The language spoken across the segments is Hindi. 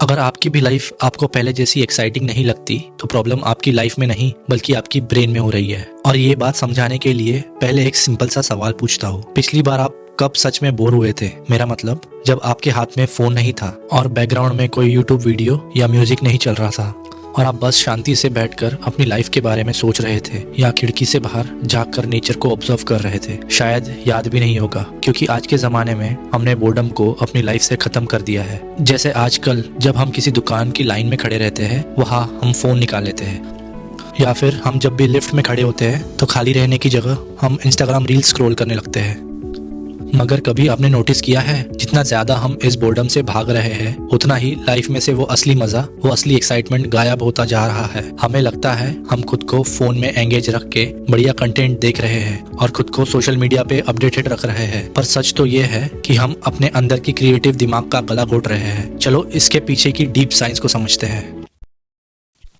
अगर आपकी भी लाइफ आपको पहले जैसी एक्साइटिंग नहीं लगती तो प्रॉब्लम आपकी लाइफ में नहीं बल्कि आपकी ब्रेन में हो रही है। और ये बात समझाने के लिए पहले एक सिंपल सा सवाल पूछता हूँ, पिछली बार आप कब सच में बोर हुए थे? मेरा मतलब जब आपके हाथ में फोन नहीं था और बैकग्राउंड में कोई यूट्यूब वीडियो या म्यूजिक नहीं चल रहा था और आप बस शांति से बैठकर अपनी लाइफ के बारे में सोच रहे थे या खिड़की से बाहर झांककर नेचर को ऑब्जर्व कर रहे थे। शायद याद भी नहीं होगा, क्योंकि आज के ज़माने में हमने बोर्डम को अपनी लाइफ से ख़त्म कर दिया है। जैसे आजकल जब हम किसी दुकान की लाइन में खड़े रहते हैं, वहाँ हम फ़ोन निकाल लेते हैं, या फिर हम जब भी लिफ्ट में खड़े होते हैं तो खाली रहने की जगह हम इंस्टाग्राम रील स्क्रॉल करने लगते हैं। मगर कभी आपने नोटिस किया है, जितना ज्यादा हम इस बोर्डम से भाग रहे हैं उतना ही लाइफ में से वो असली मजा, वो असली एक्साइटमेंट गायब होता जा रहा है। हमें लगता है हम खुद को फोन में एंगेज रख के बढ़िया कंटेंट देख रहे हैं और खुद को सोशल मीडिया पे अपडेटेड रख रहे हैं, पर सच तो ये है कि हम अपने अंदर की क्रिएटिव दिमाग का गला घोट रहे हैं। चलो इसके पीछे की डीप साइंस को समझते हैं।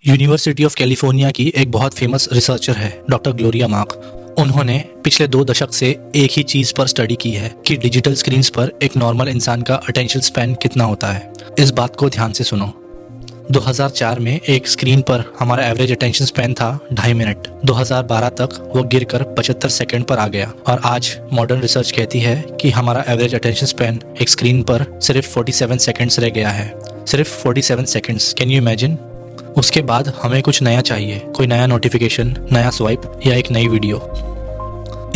यूनिवर्सिटी ऑफ कैलिफोर्निया की एक बहुत फेमस रिसर्चर है डॉक्टर ग्लोरिया मार्क। उन्होंने पिछले 2 दशक से एक ही चीज पर स्टडी की है कि डिजिटल स्क्रीन्स पर एक नॉर्मल इंसान का अटेंशन स्पैन कितना होता है। इस बात को ध्यान से सुनो। 2004 में एक स्क्रीन पर हमारा एवरेज अटेंशन स्पैन था 2.5 मिनट। 2012 तक वो गिरकर 75 सेकंड पर आ गया और आज मॉडर्न रिसर्च कहती है कि हमारा एवरेज अटेंशन स्पैन एक स्क्रीन पर सिर्फ 47 सेकंड्स रह गया है। सिर्फ 47 सेकंड्स, कैन यू इमेजिन? उसके बाद हमें कुछ नया चाहिए, कोई नया नोटिफिकेशन, नया स्वाइप या एक नई वीडियो।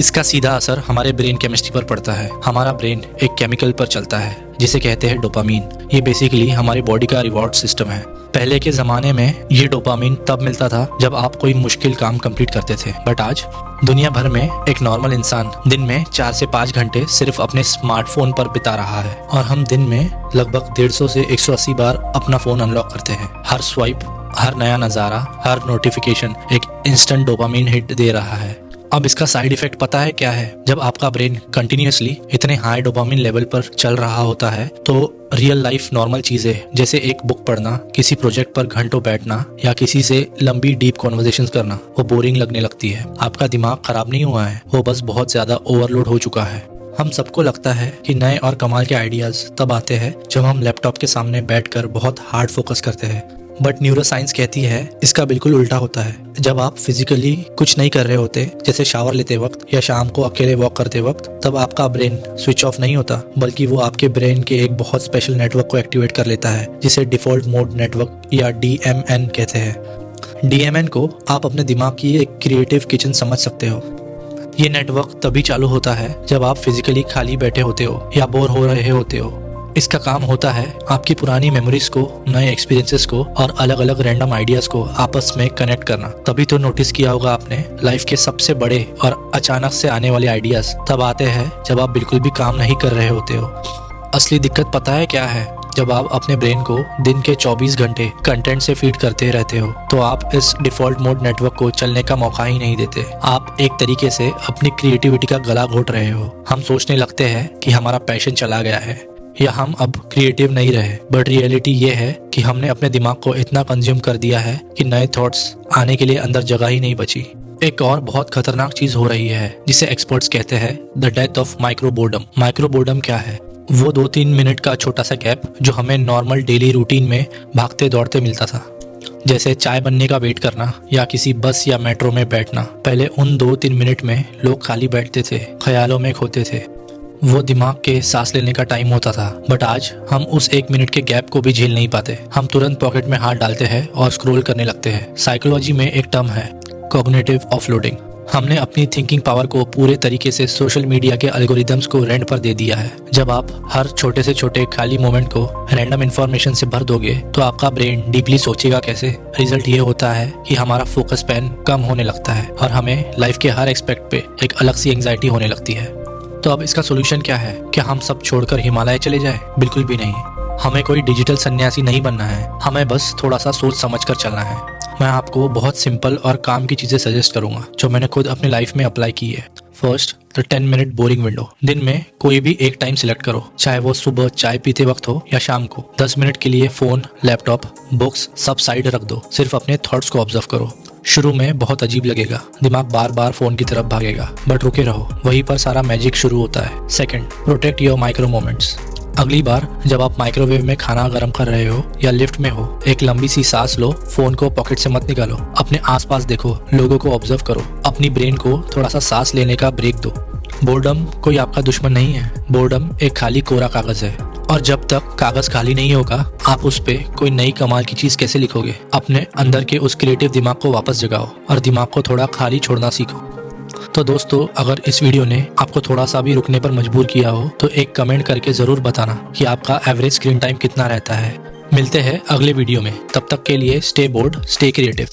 इसका सीधा असर हमारे ब्रेन केमिस्ट्री पर पड़ता है। हमारा ब्रेन एक केमिकल पर चलता है जिसे कहते हैं डोपामीन। ये बेसिकली हमारी बॉडी का रिवॉर्ड सिस्टम है। पहले के ज़माने में ये डोपामीन तब मिलता था जब आप कोई मुश्किल काम कंप्लीट करते थे, बट आज दुनिया भर में एक नॉर्मल इंसान दिन में 4 से 5 घंटे सिर्फ अपने स्मार्टफोन पर बिता रहा है और हम दिन में लगभग 150 से 180 बार अपना फ़ोन अनलॉक करते हैं। हर स्वाइप, हर नया नज़ारा, हर नोटिफिकेशन एक इंस्टेंट डोपामीन हिट दे रहा है। अब इसका साइड इफेक्ट पता है क्या है? जब आपका ब्रेन कंटिन्यूअसली इतने हाई डोपामिन लेवल पर चल रहा होता है तो रियल लाइफ नॉर्मल चीजें जैसे एक बुक पढ़ना, किसी प्रोजेक्ट पर घंटों बैठना या किसी से लंबी डीप कॉन्वर्सेशंस करना वो बोरिंग लगने लगती है। आपका दिमाग खराब नहीं हुआ है, वो बस बहुत ज्यादा ओवरलोड हो चुका है। हम सबको लगता है कि नए और कमाल के आइडियाज तब आते हैं जब हम लैपटॉप के सामने बैठकर बहुत हार्ड फोकस करते हैं, बट न्यूरोसाइंस कहती है इसका बिल्कुल उल्टा होता है। जब आप फिजिकली कुछ नहीं कर रहे होते, जैसे शावर लेते वक्त या शाम को अकेले वॉक करते वक्त, तब आपका ब्रेन स्विच ऑफ नहीं होता, बल्कि वो आपके ब्रेन के एक बहुत स्पेशल नेटवर्क को एक्टिवेट कर लेता है जिसे डिफॉल्ट मोड नेटवर्क या DMN कहते हैं। DMN को आप अपने दिमाग की एक क्रिएटिव किचन समझ सकते हो। ये नेटवर्क तभी चालू होता है जब आप फिजिकली खाली बैठे होते हो या बोर हो रहे होते हो। इसका काम होता है आपकी पुरानी मेमोरीज को, नए एक्सपीरियंसेस को और अलग अलग रैंडम आइडियाज को आपस में कनेक्ट करना। तभी तो नोटिस किया होगा आपने, लाइफ के सबसे बड़े और अचानक से आने वाले आइडियाज तब आते हैं जब आप बिल्कुल भी काम नहीं कर रहे होते हो। असली दिक्कत पता है क्या है? जब आप अपने ब्रेन को दिन के 24 घंटे कंटेंट से फीड करते रहते हो तो आप इस डिफॉल्ट मोड नेटवर्क को चलने का मौका ही नहीं देते। आप एक तरीके से अपनी क्रिएटिविटी का गला घोट रहे हो। हम सोचने लगते हैं कि हमारा पैशन चला गया है या हम अब क्रिएटिव नहीं रहे, बट रियलिटी ये है कि हमने अपने दिमाग को इतना कंज्यूम कर दिया है कि नए थॉट्स आने के लिए अंदर जगह ही नहीं बची। एक और बहुत खतरनाक चीज हो रही है जिसे एक्सपर्ट्स कहते हैं the death of micro boredom. Micro boredom क्या है? वो 2-3 मिनट का छोटा सा गैप जो हमें नॉर्मल डेली रूटीन में भागते दौड़ते मिलता था, जैसे चाय बनने का वेट करना या किसी बस या मेट्रो में बैठना। पहले उन 2-3 मिनट में लोग खाली बैठते थे, ख्यालों में खोते थे, वो दिमाग के सांस लेने का टाइम होता था। बट आज हम उस 1 मिनट के गैप को भी झेल नहीं पाते। हम तुरंत पॉकेट में हाथ डालते हैं और स्क्रॉल करने लगते हैं। साइकोलॉजी में एक टर्म है कॉग्निटिव ऑफलोडिंग। हमने अपनी थिंकिंग पावर को पूरे तरीके से सोशल मीडिया के एल्गोरिदम्स को रेंट पर दे दिया है। जब आप हर छोटे से छोटे खाली मोमेंट को रैंडम इंफॉर्मेशन से भर दोगे तो आपका ब्रेन डीपली सोचेगा कैसे? रिजल्ट ये होता है कि हमारा फोकस स्पैन कम होने लगता है और हमें लाइफ के हर एस्पेक्ट पे एक अलग सी एंग्जाइटी होने लगती है। तो अब इसका सोल्यूशन क्या है? क्या हम सब छोड़कर हिमालय चले जाए? बिल्कुल भी नहीं। हमें कोई डिजिटल सन्यासी नहीं बनना है, हमें बस थोड़ा सा सोच समझ कर चलना है। मैं आपको बहुत सिंपल और काम की चीजें सजेस्ट करूंगा जो मैंने खुद अपनी लाइफ में अप्लाई की है। First, the 10 minute boring window. दिन में कोई भी एक टाइम सिलेक्ट करो, चाहे वो सुबह चाय पीते वक्त हो या शाम को। 10 मिनट के लिए फोन, लैपटॉप, बुक्स सब साइड रख दो। सिर्फ अपने थॉट्स को ऑब्जर्व करो। शुरू में बहुत अजीब लगेगा, दिमाग बार बार फोन की तरफ भागेगा, बट रुके रहो, वहीं पर सारा मैजिक शुरू होता है। Second, protect your micro moments. अगली बार जब आप माइक्रोवेव में खाना गर्म कर रहे हो या लिफ्ट में हो, एक लंबी सी सांस लो, फोन को पॉकेट से मत निकालो, अपने आसपास देखो, लोगों को ऑब्जर्व करो, अपनी ब्रेन को थोड़ा सा सांस लेने का ब्रेक दो। बोर्डम कोई आपका दुश्मन नहीं है, बोर्डम एक खाली कोरा कागज है, और जब तक कागज खाली नहीं होगा आप उस पे कोई नई कमाल की चीज कैसे लिखोगे। अपने अंदर के उस क्रिएटिव दिमाग को वापस जगाओ और दिमाग को थोड़ा खाली छोड़ना सीखो। तो दोस्तों, अगर इस वीडियो ने आपको थोड़ा सा भी रुकने पर मजबूर किया हो तो एक कमेंट करके जरूर बताना कि आपका एवरेज स्क्रीन टाइम कितना रहता है। मिलते हैं अगले वीडियो में, तब तक के लिए स्टे बोर्ड, स्टे क्रिएटिव।